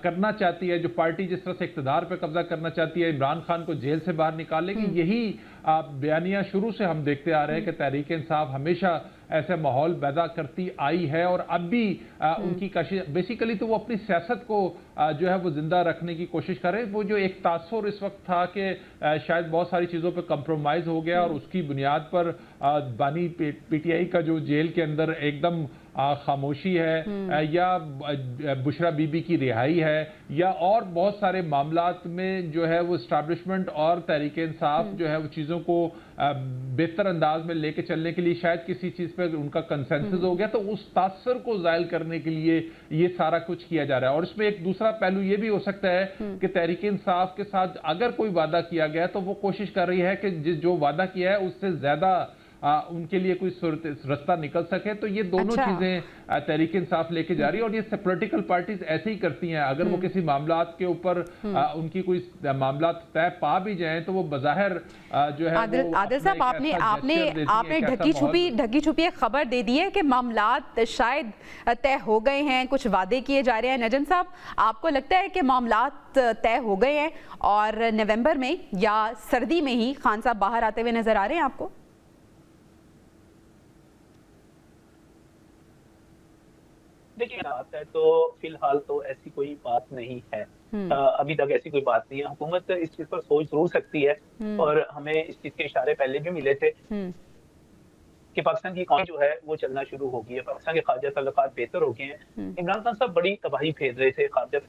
करना चाहती है, जो पार्टी जिस तरह से इक़्तिदार पे कब्जा करना चाहती है, इमरान खान को जेल से बाहर निकालेगी। यही बयानिया शुरू से हम देखते आ रहे हैं कि तहरीक इंसाफ हमेशा ऐसा माहौल पैदा करती आई है, और अब भी उनकी कोशिश बेसिकली तो वो अपनी सियासत को जो है वो जिंदा रखने की कोशिश कर रहे हैं। वो जो एक तासुर इस वक्त था कि शायद बहुत सारी चीज़ों पे कंप्रोमाइज़ हो गया, और उसकी बुनियाद पर बानी पीटीआई का जो जेल के अंदर एकदम खामोशी है, या बुशरा बीबी की रिहाई है, या और बहुत सारे मामलात में जो है वो इस्टेब्लिशमेंट और तहरीक इंसाफ जो है वो चीज़ों को बेहतर अंदाज में लेके चलने के लिए शायद किसी चीज़ पर उनका कंसेंसस हो गया, तो उस तासर को ज़ायल करने के लिए ये सारा कुछ किया जा रहा है। और इसमें एक दूसरा पहलू ये भी हो सकता है कि तहरीक इंसाफ के साथ अगर कोई वादा किया गया तो वो कोशिश कर रही है कि जो वादा किया है उससे ज़्यादा उनके लिए कोई रास्ता निकल सके। तो ये दोनों चीजें तहरीक इंसाफ लेके जा रही है, और ये पॉलिटिकल पार्टीज ऐसे ही करती हैं। अगर वो किसी मामलात के ऊपर उनकी कोई मामलात तय पा भी जाएं तो वो बज़ाहिर जो है आदिल साहब, आपने ढकी छुपी एक खबर दे दी है कि मामलात शायद तय हो गए हैं, कुछ वादे किए जा रहे हैं। नजम साहब, आपको लगता है कि मामलात तय हो गए हैं और नवंबर में या सर्दी में ही खान साहब बाहर आते हुए नजर आ रहे हैं आपको? देखिए, बात है तो फिलहाल तो ऐसी कोई बात नहीं है। अभी तक ऐसी कोई बात नहीं है। हुकूमत इस चीज पर सोच जरूर सकती है, और हमें इस चीज के इशारे पहले भी मिले थे कि पाकिस्तान की इकॉनमी जो है वो चलना शुरू हो गई है, पाकिस्तान के खारजा तल्लुकात बेहतर हो गए हैं। इमरान खान साहब बड़ी तबाही फेर रहे थे खारजा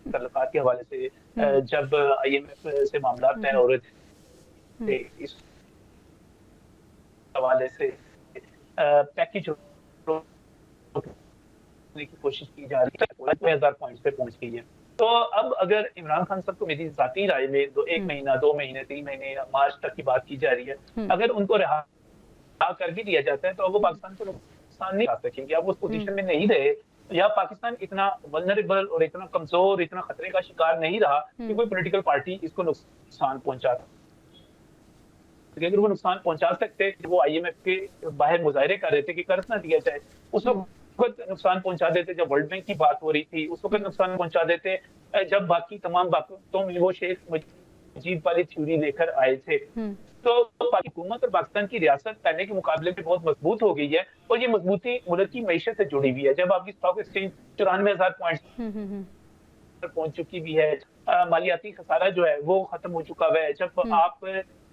तल्लुकात के हवाले से, जब IMF से मामला तय हो रहे थे, इस हवाले से पैकेज की कोशिश की जा रही है, 2000 पॉइंट्स पे पहुंच गई है। तो अब अगर इमरान खान साहब को मेरी जाती राय में 1 महीना, 2 महीने, 3 महीने, मार्च तक की बात की जा रही है, अगर उनको रिहा कर भी दिया जाता है तो अब वो पाकिस्तान को नुकसान नहीं आ सकेंगे। अब उस पोजीशन में नहीं रहे, या पाकिस्तान इतना वल्नरेबल और इतना कमजोर, इतना खतरे का शिकार नहीं रहा कि कोई पॉलिटिकल पार्टी इसको नुकसान पहुंचा। अगर वो नुकसान पहुंचा सकते, वो IMF के बाहर मुजाहरे कर रहे थे कि कर्ज ना दिया जाए, उस वक्त नुकसान पहुंचा देते। जब वर्ल्ड बैंक की बात हो रही थी उस वक्त नुकसान पहुंचा देते। जब बाकी तमाम बातों में वो शेख मुजीब वाली थ्योरी लेकर आए थे, तो हुकूमत और पाकिस्तान की रियासत पहले के मुकाबले में बहुत मजबूत हो गई है, और ये मजबूती मुल्क की मईशत से जुड़ी हुई है। जब आपकी स्टॉक एक्सचेंज 94,000 पॉइंट्स पहुंच चुकी भी है, मालियाती खसारा जो है वो खत्म हो चुका है, जब आप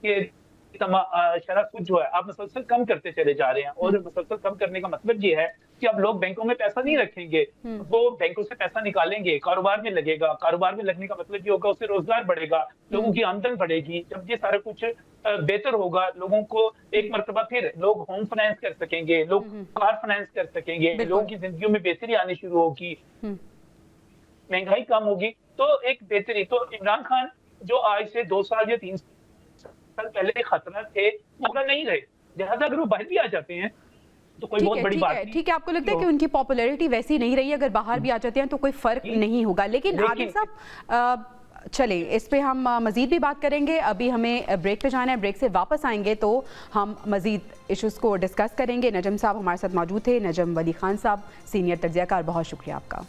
ये शरह सूद जो है आप मुसलसल कम करते चले जा रहे हैं, और मुसलसल कम करने का मतलब ये है कि अब लोग बैंकों में पैसा नहीं रखेंगे, वो बैंकों से पैसा निकालेंगे, कारोबार में लगेगा। कारोबार में लगने का मतलब ये होगा उससे रोजगार बढ़ेगा, लोगों की आमदन बढ़ेगी। जब ये सारा कुछ बेहतर होगा, लोगों को एक मरतबा फिर लोग होम फाइनेंस कर सकेंगे, लोग कार फाइनेंस कर सकेंगे, लोगों की जिंदगियों में बेहतरी आनी शुरू होगी, महंगाई कम होगी, तो एक बेहतरी। तो इमरान खान जो आज से 2 साल या 3 साल पहले खतरा थे, वो नहीं रहे। लिहाजा अगर वो बाहर भी आ जाते हैं तो कोई बहुत बड़ी बात नहीं। ठीक है, आपको लगता है कि उनकी पॉपुलैरिटी वैसी नहीं रही, अगर बाहर भी आ जाते हैं तो कोई फर्क नहीं होगा। लेकिन आदिल साहब, चले इस पे हम मजीद भी बात करेंगे। अभी हमें ब्रेक पे जाना है, ब्रेक से वापस आएंगे तो हम मजीद इश्यूज को डिस्कस करेंगे। नजम साहब हमारे साथ मौजूद थे, नजम वली खान साहब, सीनियर तज्ज़ियाकार, बहुत शुक्रिया आपका।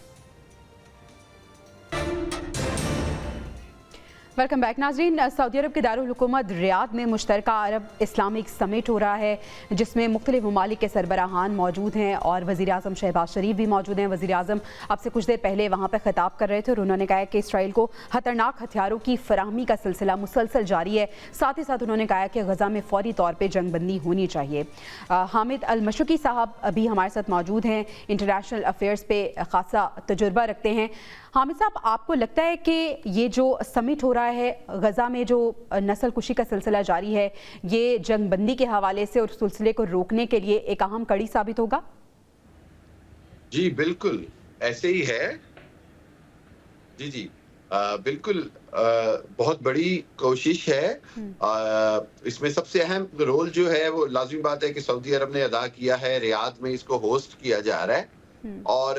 वेलकम बैक नाजरीन। सऊदी अरब के दारुल हुकूमत रियाद में मुश्तरका अरब इस्लामिक समिट हो रहा है, जिसमें मुख्तलिफ ममालिक के सरबराहान मौजूद हैं और वज़ीर आज़म शहबाज शरीफ भी मौजूद हैं। वज़ीर आज़म अब से कुछ देर पहले वहाँ पर खिताब कर रहे थे और उन्होंने कहा कि इसराइल को खतरनाक हथियारों की फराहमी का सिलसिला मुसलसल जारी है। साथ ही साथ उन्होंने कहा कि गज़ा में फौरी तौर पर जंगबंदी होनी चाहिए। हामिद अल मशूकी साहब अभी हमारे साथ मौजूद हैं, इंटरनेशनल अफेयर्स पे खासा तजुर्बा रखते हैं। हामिद साहब, आपको लगता है कि ये जो समिट हो रहा है, गज़ा में जो नस्ल कुशी का सिलसिला जारी है, ये जंगबंदी के हवाले से और सिलसिले को रोकने के लिए एक अहम कड़ी साबित होगा? जी बिल्कुल ऐसे ही है। जी, जी। बिल्कुल बहुत बड़ी कोशिश है। इसमें सबसे अहम रोल जो है वो लाज़मी बात है कि सऊदी अरब ने अदा किया है, रियाद में इसको होस्ट किया जा रहा है। और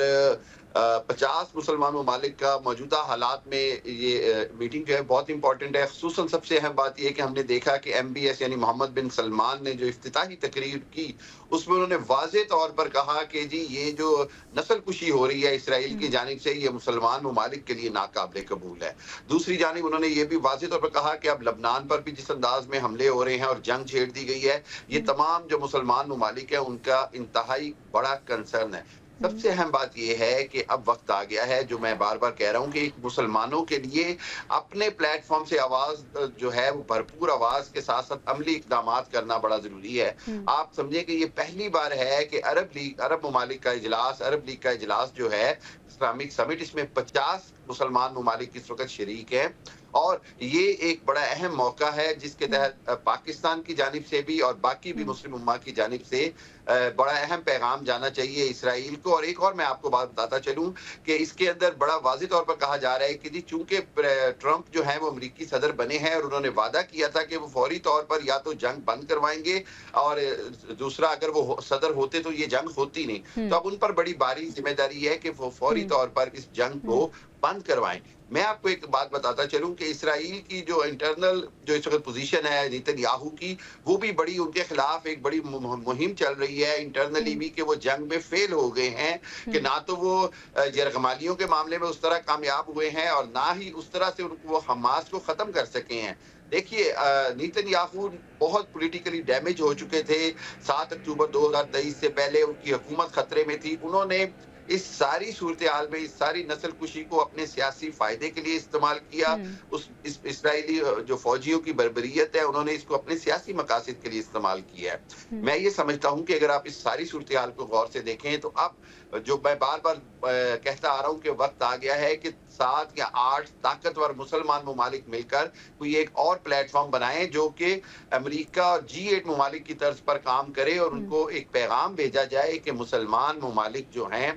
50 मुसलमान ममालिक का मौजूदा हालात में ये मीटिंग जो है बहुत इम्पोर्टेंट है। ख़ुसूसन सबसे अहम बात ये है कि हमने देखा कि MBS यानी मोहम्मद बिन सलमान ने जो इफ्तिताही तकरीर की, उसमें उन्होंने वाज़ेह तौर पर कहा कि जी ये जो नस्लकुशी हो रही है इसराइल की जानिब से, ये मुसलमान ममालिक के लिए नाकाबिले कबूल है। दूसरी जानिब उन्होंने ये भी वाज़ेह तौर पर कहा कि अब लबनान पर भी जिस अंदाज़ में हमले हो रहे हैं और जंग छेड़ दी गई है, ये तमाम जो मुसलमान ममालिक हैं उनका इंतहाई बड़ा कंसर्न है। सबसे अहम बात ये है कि अब वक्त आ गया है, जो मैं बार-बार कह रहा हूँ कि मुसलमानों के लिए अपने प्लेटफॉर्म से आवाज़ जो है वो भरपूर आवाज़ के साथ-साथ अमली इक़दामात करना बड़ा ज़रूरी है। आप समझिए कि ये पहली बार है कि अरब ममालिक का इजलास, अरब लीग का इजलास जो है इस्लामिक समिट, इसमें 50 मुसलमान ममालिक इस वक़्त शरीक हैं। और ये एक बड़ा अहम मौका है जिसके तहत पाकिस्तान की जानिब से भी और बाकी भी मुस्लिम उम्मा की जानिब से बड़ा अहम पैगाम जाना चाहिए इसराइल को। और एक और मैं आपको बात बताता चलूं कि इसके अंदर बड़ा वाज़ेह तौर पर कहा जा रहा है कि जी चूंकि ट्रंप जो है वो अमेरिकी सदर बने हैं और उन्होंने वादा किया था कि वो फौरी तौर पर या तो जंग बंद करवाएंगे और दूसरा अगर वो सदर होते तो ये जंग होती नहीं। तो अब उन पर बड़ी भारी जिम्मेदारी है कि वो फौरी तौर पर इस जंग को बंद करवाएं। मैं आपको एक बात बताता चलूं कि इसराइल की जो इंटरनल जो इस वक्त पोजीशन है नेतन्याहू की, वो भी बड़ी उनके खिलाफ एक बड़ी मुहिम चल रही है इंटरनली भी कि वो जंग में फेल हो गए हैं, कि ना तो वो यरगमालियों के मामले में उस तरह कामयाब हुए हैं और ना ही उस तरह से वो हमास को खत्म कर सके हैं। देखिए नेतन्याहू बहुत पॉलिटिकली डैमेज हो चुके थे। 7 अक्टूबर 2023 से पहले उनकी हुकूमत खतरे में थी। उन्होंने इस सारी सूरत-ए-हाल में इस सारी नस्लकुशी को अपने सियासी फायदे के लिए इस्तेमाल किया। इस इस्राएली जो फौजियों की बर्बरियत है, उन्होंने इसको अपने सियासी मकासद के लिए इस्तेमाल किया है। मैं ये समझता हूँ कि अगर आप इस सारी सूरत-ए-हाल को गौर से देखें तो अब जो मैं बार-बार कहता आ रहा हूँ कि वक्त आ गया है कि 7 या 8 ताकतवर मुसलमान ममालिक मिलकर कोई एक और प्लेटफॉर्म बनाएं जो कि अमेरिका और G8 ममालिक की तर्ज पर काम करे और उनको एक पैगाम भेजा जाए कि मुसलमान ममालिक जो हैं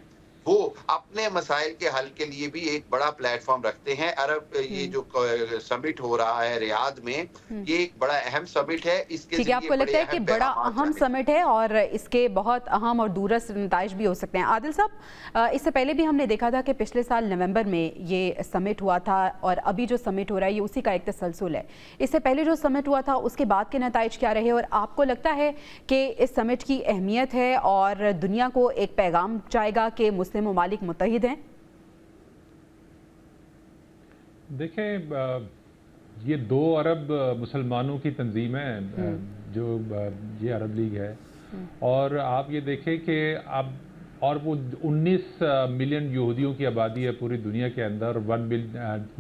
वो अपने मसाइल के हल के लिए भी एक बड़ा प्लेटफॉर्म रखते हैं। ये जो समिट हो रहा है रियाद में, ये एक बड़ा अहम समिट है। इसके ठीक है, आपको लगता है कि बड़ा अहम समिट है और इसके बहुत अहम और दूरस्थ नताइज भी हो सकते हैं। आदिल साहब, इससे पहले भी हमने देखा था कि पिछले साल नवंबर में ये समिट हुआ था और अभी जो समिट हो रहा है ये उसी का एक तसलसल है। इससे पहले जो समिट हुआ था उसके बाद के नताइज क्या रहे और आपको लगता है कि इस समिट की अहमियत है और दुनिया को एक पैगाम जाएगा कि मुस्लिम ममालिक मुत्तहिद हैं? देखें, ये 2 अरब मुसलमानों की तंजीम है जो ये अरब लीग है, और आप ये देखें कि अब और वो 19 मिलियन यहूदियों की आबादी है पूरी दुनिया के अंदर।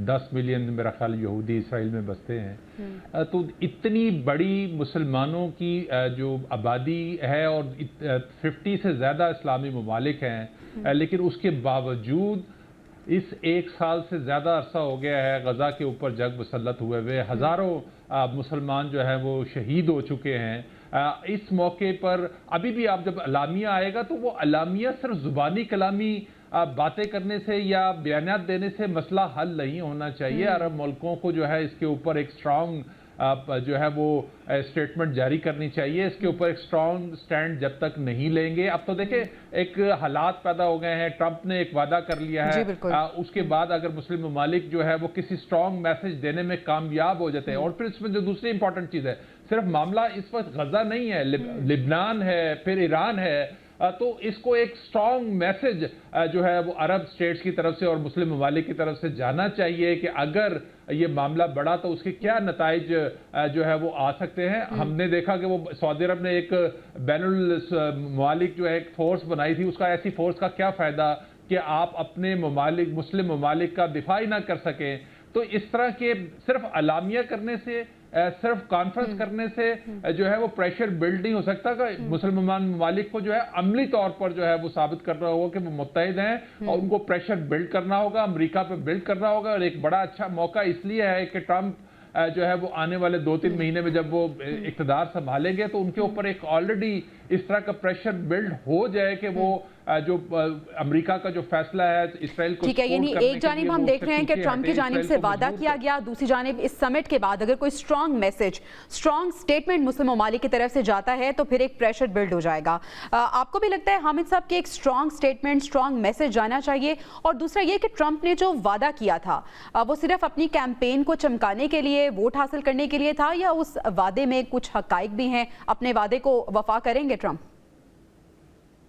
10 मिलियन मेरा ख्याल यहूदी इसराइल में बसते हैं। तो इतनी बड़ी मुसलमानों की जो आबादी है और 50 से ज़्यादा इस्लामी ममालिक हैं, लेकिन उसके बावजूद इस 1 साल से ज़्यादा अरसा हो गया है गज़ा के ऊपर जंग मुसल्लत हुए हुए, हज़ारों मुसलमान जो है वो शहीद हो चुके हैं। इस मौके पर अभी भी आप जब अलामिया आएगा तो वो अलामिया सिर्फ ज़ुबानी कलामी बातें करने से या बयानियात देने से मसला हल नहीं होना चाहिए। अरब मुल्कों को जो है इसके ऊपर एक स्ट्रॉन्ग जो है वो स्टेटमेंट जारी करनी चाहिए। इसके ऊपर एक स्ट्रॉन्ग स्टैंड जब तक नहीं लेंगे, अब तो देखें एक हालात पैदा हो गए हैं, ट्रंप ने एक वादा कर लिया है, उसके बाद अगर मुस्लिम ममालिक जो है वो किसी स्ट्रॉन्ग मैसेज देने में कामयाब हो जाते हैं। और फिर इसमें जो दूसरी इंपॉर्टेंट चीज़ है, सिर्फ मामला इस वक्त गजा नहीं है, लिबनान है, फिर ईरान है, तो इसको एक स्ट्रॉन्ग मैसेज जो है वो अरब स्टेट्स की तरफ से और मुस्लिम ममालिक की तरफ से जाना चाहिए कि अगर ये मामला बढ़ा तो उसके क्या नताइज जो है वो आ सकते हैं। हमने देखा कि वो सऊदी अरब ने एक बैनुल ममालिक जो है एक फोर्स बनाई थी, उसका ऐसी फोर्स का क्या फ़ायदा कि आप अपने ममालिक मुस्लिम ममालिक का दिफा ही ना कर सकें। तो इस तरह के सिर्फ अलामिया करने से, सिर्फ कॉन्फ्रेंस करने से जो है वो प्रेशर बिल्ड नहीं हो सकता कि मुसलमान ममालिक को जो है अमली तौर पर जो है वो साबित करना होगा कि वो मुत्तहिद हैं और उनको प्रेशर बिल्ड करना होगा, अमेरिका पे बिल्ड करना होगा। और एक बड़ा अच्छा मौका इसलिए है कि ट्रंप जो है वो आने वाले 2-3 महीने में जब वो इक़्तिदार संभालेंगे तो उनके ऊपर एक ऑलरेडी इस तरह का प्रेशर बिल्ड हो जाए कि वो जो अमेरिका का जो फैसला है इसराइल को, ठीक है, यानी एक जानिब हम देख रहे हैं कि ट्रंप की जानिब से वादा किया गया, दूसरी जानिब इस समिट के बाद अगर कोई स्ट्रॉन्ग मैसेज, स्ट्रॉन्ग स्टेटमेंट मुस्लिम ममालिक की तरफ से जाता है तो फिर एक प्रेशर बिल्ड हो जाएगा। आपको भी लगता है हामिद साहब कि एक स्ट्रॉन्ग स्टेटमेंट, स्ट्रॉन्ग मैसेज जाना चाहिए? और दूसरा ये कि ट्रंप ने जो वादा किया था वो सिर्फ अपनी कैंपेन को चमकाने के लिए, वोट हासिल करने के लिए था, या उस वादे में कुछ हकाइक भी हैं? अपने वादे को वफा करेंगे ट्रंप?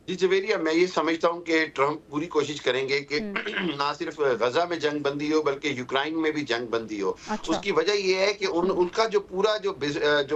जी जवेरिया, मैं ये समझता हूँ कि ट्रंप पूरी कोशिश करेंगे कि ना सिर्फ गजा में जंग बंदी हो बल्कि यूक्रेन में भी जंग बंदी हो। अच्छा। उसकी वजह ये है कि उनका जो पूरा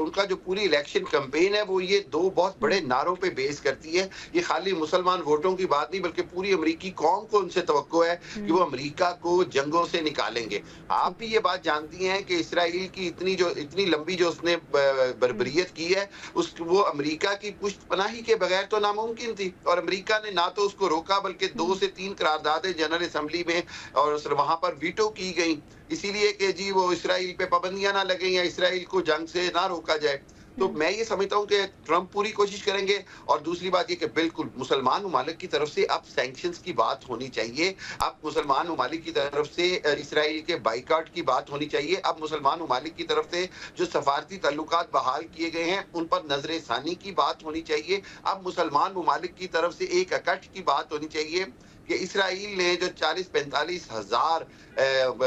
उनका जो पूरी इलेक्शन कैंपेन है वो ये दो बहुत बड़े नारों पे बेस करती है। ये खाली मुसलमान वोटों की बात नहीं बल्कि पूरी अमेरिकी कौम को उनसे तवक्को है कि वो अमेरिका को जंगों से निकालेंगे। आप भी ये बात जानती हैं कि इसराइल की इतनी लंबी जो उसने बर्बरियत की है, वो अमेरिका की पुष्टपनाही के बगैर तो नामुमकिन थी। और अमेरिका ने ना तो उसको रोका बल्कि 2 से 3 करारदादें जनरल असेंबली में और वहां पर वीटो की गई, इसीलिए कि जी वो इसराइल पे पाबंदियां ना लगे या इसराइल को जंग से ना रोका जाए। तो मैं ये समझता हूँ कि ट्रंप पूरी कोशिश करेंगे। और दूसरी बात ये कि बिल्कुल मुसलमान ममालिक की तरफ से अब सैंक्शंस की बात होनी चाहिए। अब मुसलमान ममालिक की तरफ से इसराइल के बाइकाट की बात होनी चाहिए। अब मुसलमान ममालिक की तरफ से जो सफारती ताल्लुकात बहाल किए गए हैं उन पर नजर सानी की बात होनी चाहिए। अब मुसलमान ममालिक की तरफ से एक इकट्ठ की बात होनी चाहिए कि इसराइल ने जो 40-45 हजार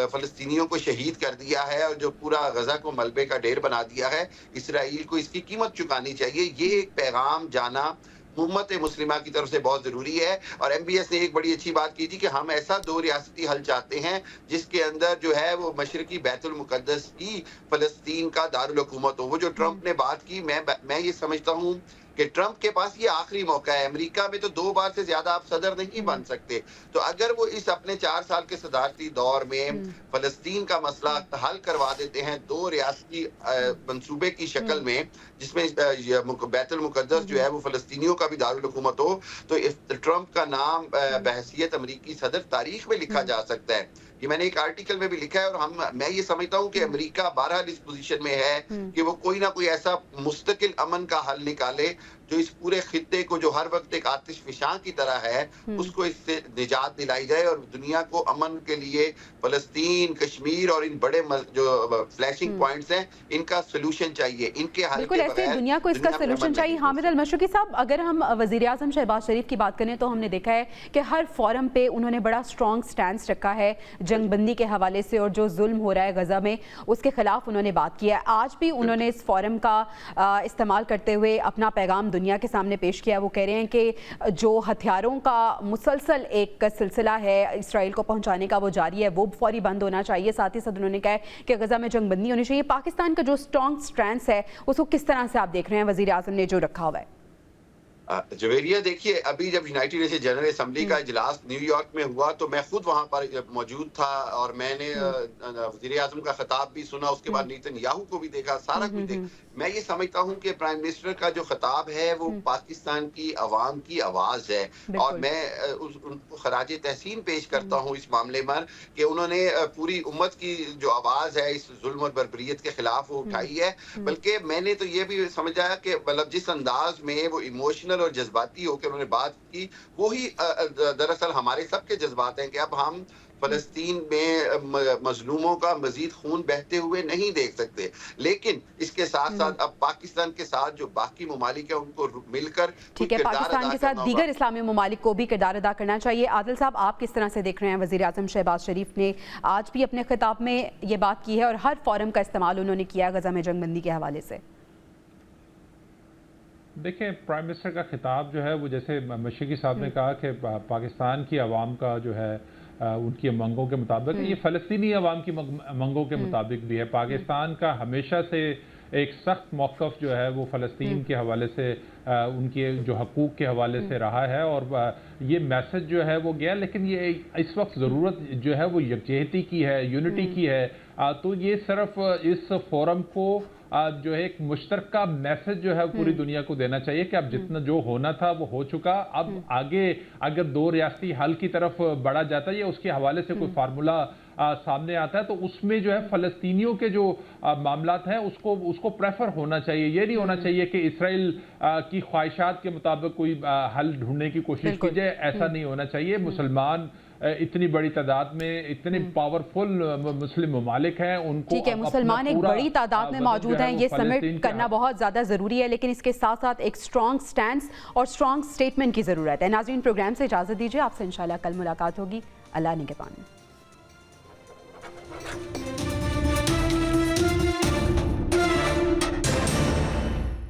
फलस्तीनियों को शहीद कर दिया है और जो पूरा गजा को मलबे का ढेर बना दिया है, इसराइल को इसकी कीमत चुकानी चाहिए। ये एक पैगाम जाना उम्मत मुस्लिमा की तरफ से बहुत जरूरी है। और MBS ने एक बड़ी अच्छी बात की थी कि हम ऐसा 2 रियासती हल चाहते हैं जिसके अंदर जो है वो मशरकी बैतुल मुकद्दस की फलस्तीन का दारुल हुकूमत हो। वो जो ट्रंप ने बात की, मैं ये समझता हूँ कि ट्रंप के पास ये आखिरी मौका है। अमेरिका में तो 2 बार से ज्यादा आप सदर नहीं बन सकते। तो अगर वो इस अपने 4 साल के सदारती दौर में फलस्तीन का मसला हल करवा देते हैं 2 रियासती मंसूबे की शक्ल में, जिसमें बैतुल मुकद्दस जो है वो फलस्तीनियों का भी दारुल हुकूमत हो, तो ट्रंप का नाम बहैसियत अमेरिकी सदर तारीख में लिखा जा सकता है। ये मैंने एक आर्टिकल में भी लिखा है। और मैं ये समझता हूँ कि अमेरिका बहरहाल इस पोजीशन में है कि वो कोई ना कोई ऐसा मुस्तकिल अमन का हल निकाले जो इस पूरे खित्ते को, जो हर वक्त एक आतिशफिशां की तरह है, उसको इससे निजात दिलाई जाए और दुनिया को अमन के लिए फलस्तीन, कश्मीर और इन बड़े जो फ्लैशिंग पॉइंट्स हैं, इनका सोल्यूशन चाहिए। इनके हल बिल्कुल ऐसे दुनिया को इसका सोल्यूशन चाहिए। हामिद अल मशरकी साहब, अगर हम वज़ीर आज़म शहबाज शरीफ की बात करें तो हमने देखा है कि हर फोरम पे उन्होंने बड़ा स्ट्रॉन्ग स्टैंड रखा है जंगबंदी के हवाले से, और जो जुल्म हो रहा है गजा में उसके खिलाफ उन्होंने बात की है। आज भी उन्होंने इस फोरम का इस्तेमाल करते हुए अपना पैगाम दुनिया के सामने पेश किया। वो कह रहे हैं कि जो हथियारों का मुसलसल एक सिलसिला है इसराइल को पहुंचाने का वो जारी है, वो फौरी बंद होना चाहिए। साथ ही साथ उन्होंने कहा है कि गजा में जंगबंदी होनी चाहिए। पाकिस्तान का जो स्ट्रॉन्ग स्टैंड है उसको किस तरह से आप देख रहे हैं वज़ीर आज़म ने जो रखा हुआ है? जवेरिया, देखिए अभी जब यूनाइटेड नेशन जनरल असेंबली का इजलास न्यूयॉर्क में हुआ तो मैं खुद वहां पर मौजूद था और मैंने वज़ीर आज़म का खिताब भी सुना, उसके बाद नेतन्याहू को भी देखा, सारा कुछ देखा। मैं ये समझता हूँ कि प्राइम मिनिस्टर का जो खिताब है वो पाकिस्तान की आवाम की आवाज है और मैं उनको खराज तहसीन पेश करता हूँ इस मामले में कि उन्होंने पूरी उम्मत की जो आवाज है इस जुल्म और बर्बरियत के खिलाफ वो उठाई है। बल्कि मैंने तो ये भी समझा कि मतलब जिस अंदाज में वो इमोशनल और जज्बाती होकर उन्होंने बात की, वो ही दरअसल हमारे सबके जज्बात हैं कि अब हम फलस्तीन में मजलूमों का मजीद खून बहते हुए नहीं देख सकते। लेकिन इसके साथ साथ अब पाकिस्तान के साथ जो बाकी ममालिक है उनको मिलकर, ठीक है, पाकिस्तान के साथ दीगर इस्लामी ममालिक को भी किरदार अदा करना चाहिए। आदिल साहब, आप किस तरह से देख रहे हैं? वज़ीर आज़म शहबाज शरीफ ने आज भी अपने खिताब में ये बात की है और हर फोरम का इस्तेमाल उन्होंने किया गजा में जंगबंदी के हवाले से। देखिए, प्राइम मिनिस्टर का खिताब जो है वो जैसे मशरकी साहब ने कहा कि पाकिस्तान की आवाम का जो है उनकी मंगों के मुताबिक, ये फ़लस्तीनी अवाम की मंगों के मुताबिक भी है। पाकिस्तान का हमेशा से एक सख्त मौक़िफ़ जो है वो फ़लस्तीन के हवाले से, उनके जो हकूक़ के हवाले से रहा है और ये मैसेज जो है वो गया। लेकिन ये इस वक्त ज़रूरत जो है वो यकजहती की है, यूनिटी की है। तो ये सिर्फ इस फोरम को जो है एक मुश्तरका मैसेज जो है पूरी दुनिया को देना चाहिए कि अब जितना जो होना था वो हो चुका। अब आगे अगर 2 रियासती हल की तरफ बढ़ा जाता है या उसके हवाले से कोई फार्मूला सामने आता है तो उसमें जो है फ़लस्तीनियों के जो मामलात हैं उसको प्रेफर होना चाहिए। ये नहीं होना चाहिए कि इसराइल की ख्वाहिशात के मुताबिक कोई हल ढूंढने की कोशिश की जाए, ऐसा नहीं होना चाहिए। मुसलमान इतनी बड़ी तादाद में, इतने पावरफुल मुस्लिम ममालिक हैं, उनको ठीक है, मुसलमान एक बड़ी तादाद में मौजूद हैं, ये समिट करना बहुत ज़्यादा ज़रूरी है, लेकिन इसके साथ साथ एक स्ट्रॉन्ग स्टैंड और स्ट्रॉन्ग स्टेटमेंट की ज़रूरत है। नाज़रीन, प्रोग्राम से इजाज़त दीजिए, आपसे इंशाल्लाह कल मुलाकात होगी। अल्लाह निगहबान।